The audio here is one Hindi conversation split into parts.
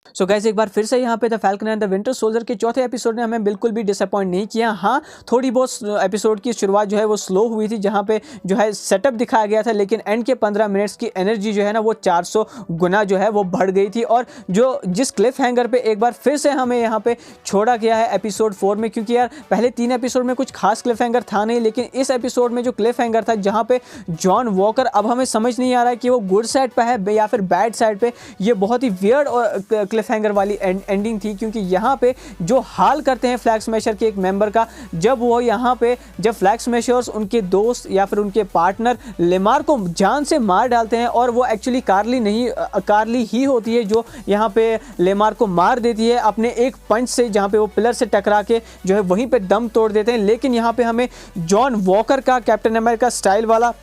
सो गाइस, एक बार फिर से यहाँ पे the falcon and the winter soldier के चौथे एपिसोड ने हमें बिल्कुल भी डिसअपॉइंट नहीं किया। हाँ, थोड़ी बहुत एपिसोड की शुरुआत जो है वो स्लो हुई थी, जहाँ पे जो है सेटअप दिखाया गया था, लेकिन एंड के 15 मिनट्स की एनर्जी जो है ना वो 400 गुना जो है वो बढ़ गई थी। और जो जिस क्लिफ हैंगर पे एक बार फिर से हमें यहाँ पे छोड़ा गया है एपिसोड 4 में, क्योंकि यार पहले 3 एपिसोड में कुछ खास क्लिफ हैंगर था नहीं, लेकिन इस एपिसोड में जो क्लिफ हैंगर था जहाँ पे जॉन वॉकर, अब हमें समझ नहीं आ रहा है कि वो गुड साइड पे है या फिर बैड साइड पे। ये बहुत ही वियर्ड और क्लिफ हैंगर वाली एंडिंग थी, क्योंकि यहाँ पे जो हाल करते हैं फ्लैग स्मैशर के एक मेंबर का, जब वो यहाँ पे जब फ्लैग स्मैशर्स उनके दोस्त या फिर उनके पार्टनर लेमार को जान से मार डालते हैं, और वो एक्चुअली कार्ली ही होती है जो यहाँ पे लेमार को मार देती है अपने एक पंच से, जहाँ पे वो पिलर से टकरा के जो है वहीं पे दम तोड़ देते हैं। लेकिन यहाँ पे हमें जॉन वॉकर का कैप्टन अमेरिका स्टाइल वाला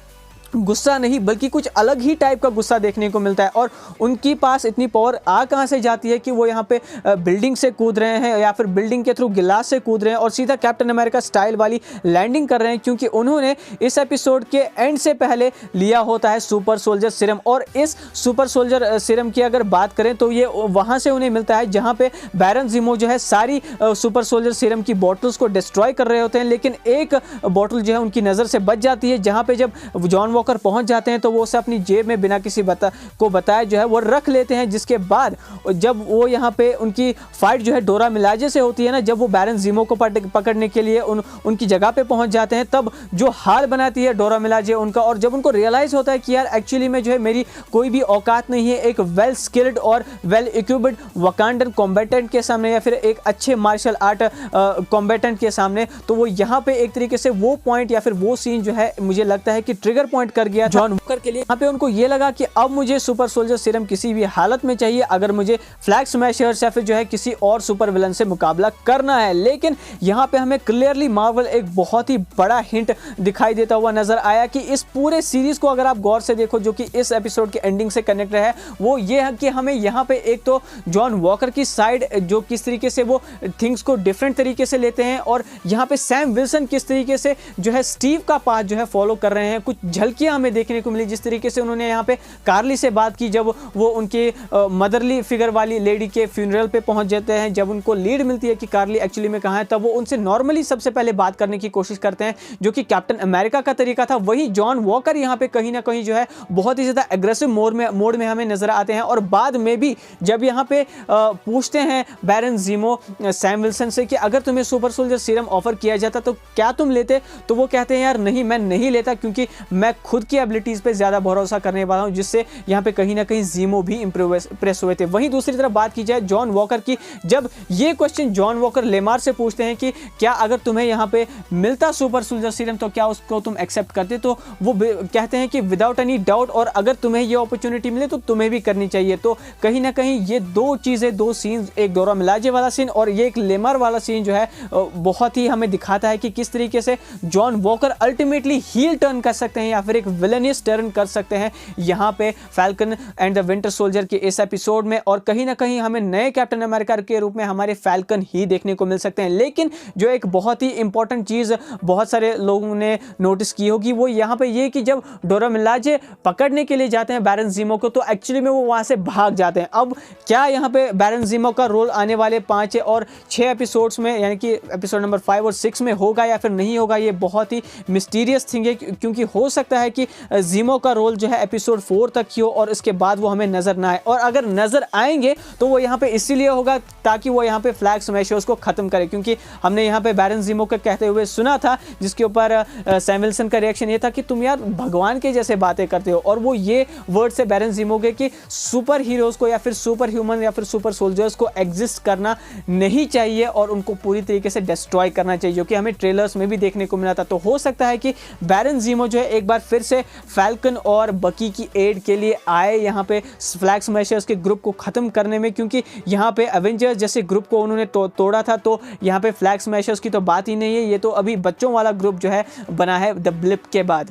गुस्सा नहीं बल्कि कुछ अलग ही टाइप का गुस्सा देखने को मिलता है। और उनके पास इतनी पावर आ कहाँ से जाती है कि वो यहाँ पे बिल्डिंग से कूद रहे हैं या फिर बिल्डिंग के थ्रू गिलास से कूद रहे हैं और सीधा कैप्टन अमेरिका स्टाइल वाली लैंडिंग कर रहे हैं, क्योंकि उन्होंने इस एपिसोड के एंड से पहले लिया होता है सुपर सोल्जर सीरम। और इस सुपर सोल्जर सीरम की अगर बात करें तो ये वहाँ से उन्हें मिलता है जहाँ पे बैरन ज़ीमो जो है सारी सुपर सोल्जर सीरम की बॉटल्स को डिस्ट्रॉय कर रहे होते हैं, लेकिन एक बॉटल जो है उनकी नज़र से बच जाती है, जहाँ पे जब जॉन वॉकर पहुंच जाते हैं तो वो उसे अपनी जेब में बिना किसी बताए जो है वो रख लेते हैं। जिसके बाद जब वो यहाँ पे उनकी फाइट जो है डोरा मिलाजे से होती है ना, जब वो बैरन ज़ीमो को पकड़ने के लिए उनकी जगह पे पहुंच जाते हैं, तब जो हाल बनाती है डोरा मिलाजे उनका, और जब उनको रियलाइज होता है कि यार एक्चुअली में जो है मेरी कोई भी औकात नहीं है एक वेल स्किल्ड और वेल इक्विप्ड वकांडन कॉम्बेटेंट के सामने या फिर एक अच्छे मार्शल आर्ट कॉम्बेटेंट के सामने, तो वो यहाँ पे एक तरीके से वो पॉइंट या फिर वो सीन जो है मुझे लगता है कि ट्रिगर पॉइंट कर गया जॉन वॉकर के लिए। यहाँ पे उनको ये लगा कि अब मुझे सुपर सोल्जर सीरम किसी भी हालत में चाहिए अगर मुझे फ्लैग स्मैशर्स या फिर जो है किसी और सुपर विलन से मुकाबला करना है। लेकिन यहाँ पे हमें क्लियरली मार्वल एक बहुत ही बड़ा हिंट दिखाई देता हुआ नजर आया कि इस पूरे सीरीज को अगर आप गौर से देखो, जो कि इस एपिसोड के एंडिंग से कनेक्ट है, वो ये है कि हमें यहाँ पे एक तो जॉन वॉकर की साइड जो किस तरीके से वो थिंग्स को डिफरेंट तरीके से लेते हैं, और यहाँ पे सैम विल्सन किस तरीके से जो है स्टीव का पाथ जो है फॉलो कर रहे हैं। कुछ झलकियां हमें देखने को मिली, जिस तरीके से उन्होंने यहाँ पे कार्ली से बात की जब वो उनके मदरली फिगर वाली लेडी के फ्यूनरल पे पहुंच जाते हैं, जब उनको लीड मिलती है कि कार्ली एक्चुअली में कहाँ है, तब वो उनसे नॉर्मली सबसे पहले बात करने की कोशिश करते हैं, जो कि कैप्टन अमेरिका का तरीका था। वही जॉन वॉकर यहाँ पे कहीं ना कहीं जो है बहुत ही ज्यादा एग्रेसिव मोड में हमें नजर आते हैं। और बाद में भी जब यहाँ पे पूछते हैं बैरन ज़ीमो सैम विल्सन से कि अगर तुम्हें सुपर सोल्जर सीरम ऑफर किया जाता तो क्या तुम लेते, तो वो कहते हैं यार नहीं, मैं नहीं लेता, क्योंकि मैं खुद की एबिलिटीज पे ज्यादा भरोसा करने वाला हूं, जिससे यहाँ पे कहीं ना कहीं ज़ीमो भी इंप्रेस हुए थे। वहीं दूसरी तरफ बात की जाए जॉन वॉकर की, जब ये क्वेश्चन जॉन वॉकर लेमार से पूछते हैं कि क्या अगर तुम्हें यहाँ पे मिलता सुपर सोल्जर सीरम तो क्या उसको तुम एक्सेप्ट करते, तो वो कहते हैं कि विदाउट एनी डाउट, और अगर तुम्हें ये अपॉर्चुनिटी मिले तो तुम्हें भी करनी चाहिए। तो कहीं ना कहीं ये दो चीजें, दो सीन, एक डोरा मिलाजे वाला सीन और ये एक लेमार वाला सीन जो है बहुत ही हमें दिखाता है कि किस तरीके से John walker ultimately heel turn कर सकते हैं या फिर एक विलेनियस टर्न कर सकते हैं यहाँ पे falcon and the winter soldier के इस एपिसोड में। और कहीं ना कहीं हमें नए कैप्टन अमेरिका के रूप में हमारे फैल्कन ही देखने को मिल सकते हैं। लेकिन जो एक बहुत ही इंपॉर्टेंट चीज बहुत सारे लोगों ने नोटिस की होगी, वो यहाँ पे ये कि जब डोरा मिलाजे पकड़ने के लिए जाते हैं बैरन ज़ीमो को, तो एक्चुअली में वो वहां से भाग जाते हैं। अब क्या यहाँ पे बैरन ज़ीमो का रोल आने वाले 5 और 6 एपिसोड्स में, यानी कि एपिसोड नंबर 5 और 6 में होगा या फिर नहीं होगा, ये बहुत ही मिस्टीरियस थिंग है, क्योंकि हो सकता है कि ज़ीमो का रोल जो है एपिसोड 4 तक ही हो और इसके बाद वो हमें नजर ना आए। और अगर नजर आएंगे तो वो यहाँ पे इसीलिए होगा ताकि वो यहाँ पे फ्लैग स्मैशर्स को खत्म करे, क्योंकि हमने यहाँ पे बैरन ज़ीमो को कहते हुए सुना था, जिसके ऊपर सैम विल्सन का रिएक्शन ये था कि तुम यार भगवान के जैसे बातें करते हो। और वो ये वर्ड से बैरन ज़ीमो के कि सुपर हीरोज को या फिर सुपर ह्यूमन या फिर सुपर सोल्जर्स को एग्जिस्ट करना नहीं चाहिए और उनको पूरी तरीके से डिस्ट्रॉय करना चाहिए, जो कि हमें ट्रेलर्स में भी देखने को मिला था। तो हो सकता है कि बैरन ज़ीमो जो है एक बार फिर से फैल्कन और बकी की एड के लिए आए यहाँ पे फ्लैग स्मैशर्स के ग्रुप को खत्म करने में, क्योंकि यहाँ पे एवेंजर्स जैसे ग्रुप को उन्होंने तोड़ा था, तो यहाँ पे फ्लैग स्मैशर्स की तो बात ही नहीं है। ये तो अभी बच्चों वाला ग्रुप जो है बना है द ब्लिप के बाद।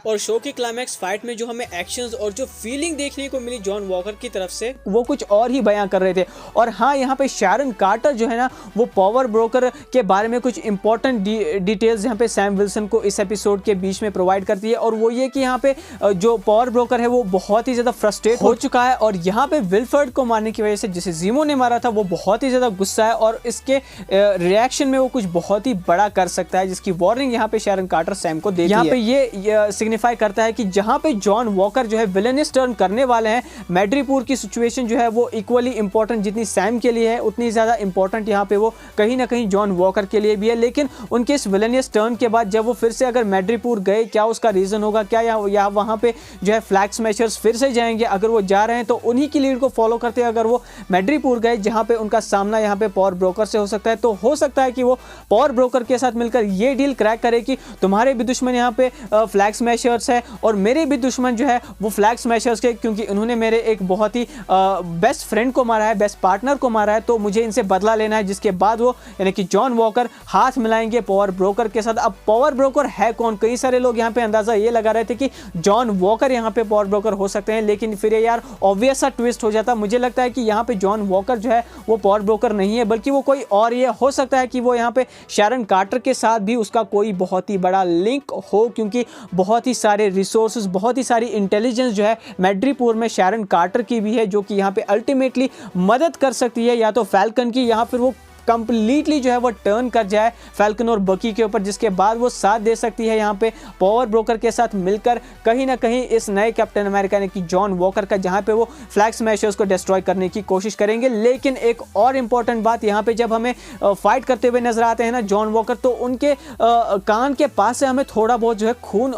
और शो के क्लाइमैक्स फाइट में जो हमें एक्शंस और जो फीलिंग देखने को मिली जॉन वॉकर की तरफ से वो कुछ और ही बयां कर रहे थे। और हाँ, यहाँ पे शैरन कार्टर जो है ना वो पावर ब्रोकर के बारे में कुछ इंपॉर्टेंट डिटेल्स यहाँ पे सैम विल्सन को इस एपिसोड के बीच में प्रोवाइड करती है, और वो ये कि यहाँ पे जो पावर ब्रोकर है वो बहुत ही ज़्यादा फ्रस्ट्रेट हो चुका है, और यहाँ पे विल्फर्ड को मारने की वजह से जिसे जीमो ने मारा था वो बहुत ही ज़्यादा गुस्सा है, और इसके रिएक्शन में वो कुछ बहुत ही बड़ा कर सकता है, जिसकी वार्निंग यहाँ पे शैरन कार्टर सैम को देती है। यहाँ पे ये सिग्निफाई करता है कि जहाँ पे जॉन वॉकर जो है विलेनियस टर्न करने वाले हैं, मैड्रीपुर की सिचुएशन जो है वो इक्वली इंपॉर्टेंट जितनी सैम के लिए है उतनी ज़्यादा इंपॉर्टेंट यहाँ पे वो कहीं ना कहीं जॉन वॉकर के लिए भी है। लेकिन उनके इस विलेनियस टर्न के बाद जब वो फिर से अगर मैड्रीपुर गए, क्या उसका रीज़न होगा, क्या या वहाँ पे जो है फ्लैग स्मैशर्स फिर से जाएंगे, अगर वो जा रहे हैं तो उन्हीं की लीड को फॉलो करते हैं अगर वो मैड्रीपुर गए जहाँ पे उनका सामना यहाँ पे पावर ब्रोकर से हो सकता है, तो हो सकता है कि वो पावर ब्रोकर के साथ मिलकर ये डील क्रैक करे कि तुम्हारे भी दुश्मन यहाँ पे फ्लैग स्मैशर्स है और मेरे भी दुश्मन जो है वो फ्लैग स्मैशर्स के, क्योंकि उन्होंने मेरे एक बहुत ही बेस्ट फ्रेंड को मारा है, बेस्ट पार्टनर को मारा है, तो मुझे इनसे बदला लेना है। जिसके बाद वो यानी कि जॉन वॉकर हाथ मिलाएंगे पावर ब्रोकर के साथ। अब पावर ब्रोकर है कौन? कई सारे लोग यहाँ पे अंदाजा ये लगा रहे थे कि जॉन वॉकर यहाँ पे पावर ब्रोकर हो सकते हैं, लेकिन फिर यार ऑब्वियस सा ट्विस्ट हो जाता। मुझे लगता है कि यहाँ पे जॉन वॉकर जो है वो पावर ब्रोकर नहीं है, बल्कि वो कोई और ये हो सकता है कि वो यहाँ पे शैरन कार्टर के साथ भी उसका कोई बहुत ही बड़ा लिंक हो, क्योंकि बहुत ही सारे रिसोर्सेज, बहुत ही सारी इंटेलिजेंस जो है मैड्रीपुर में शैरन कार्टर की भी है, जो कि यहाँ पे अल्टीमेटली मदद कर सकती है या तो फैल्कन की, या फिर वो कंप्लीटली जो है वो टर्न कर जाए फैल्कन और बकी के ऊपर, जिसके बाद वो साथ दे सकती है यहाँ पे पावर ब्रोकर के साथ मिलकर कहीं ना कहीं इस नए कैप्टन अमेरिका ने कि जॉन वॉकर का, जहाँ पे वो फ्लैग स्मैशर्स को डिस्ट्रॉय करने की कोशिश करेंगे। लेकिन एक और इम्पॉर्टेंट बात यहाँ पे जब हमें फाइट करते हुए नजर आते हैं ना जॉन वॉकर, तो उनके कान के पास से हमें थोड़ा बहुत जो है खून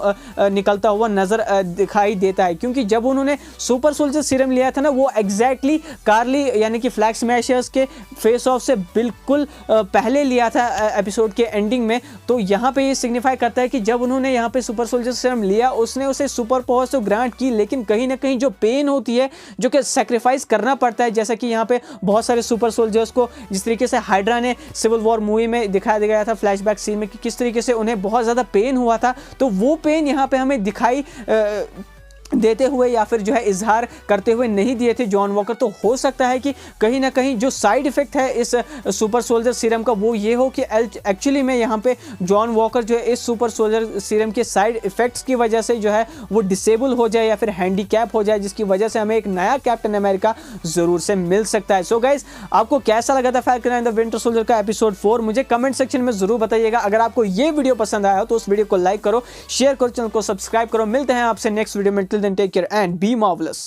निकलता हुआ नजर दिखाई देता है, क्योंकि जब उन्होंने सुपर सोल्जर सीरम लिया था ना वो एग्जैक्टली कार्ली यानी कि फ्लैग स्मैशर्स के फेस ऑफ से बिल्कुल पहले लिया था एपिसोड के एंडिंग में। तो यहाँ पे ये सिग्निफाई करता है कि जब उन्होंने यहाँ पे सुपर सोल्जर सीरम लिया उसने उसे सुपर पावर्स तो ग्रांट की, लेकिन कहीं ना कहीं जो पेन होती है, जो कि सैक्रिफाइस करना पड़ता है, जैसा कि यहाँ पे बहुत सारे सुपर सोल्जर्स को जिस तरीके से हाइड्रा ने सिविल वॉर मूवी में दिखाया गया था फ्लैशबैक सीन में कि किस तरीके से उन्हें बहुत ज़्यादा पेन हुआ था, तो वो पेन यहाँ पे हमें दिखाई देते हुए या फिर जो है इजहार करते हुए नहीं दिए थे जॉन वॉकर। तो हो सकता है कि कहीं ना कहीं जो साइड इफेक्ट है इस सुपर सोल्जर सीरम का वो ये हो कि एक्चुअली में यहाँ पे जॉन वॉकर जो है इस सुपर सोल्जर सीरम के साइड इफेक्ट्स की वजह से जो है वो डिसेबल हो जाए या फिर हैंडीकैप हो जाए, जिसकी वजह से हमें एक नया कैप्टन अमेरिका जरूर से मिल सकता है। सो गाइस, आपको कैसा लगा था falcon and the winter soldier का एपिसोड 4? मुझे कमेंट सेक्शन में जरूर बताइएगा। अगर आपको ये वीडियो पसंद आया हो तो उस वीडियो को लाइक करो, शेयर करो, चैनल को सब्सक्राइब करो। मिलते हैं आपसे नेक्स्ट वीडियो में। Till then, take care and be marvelous.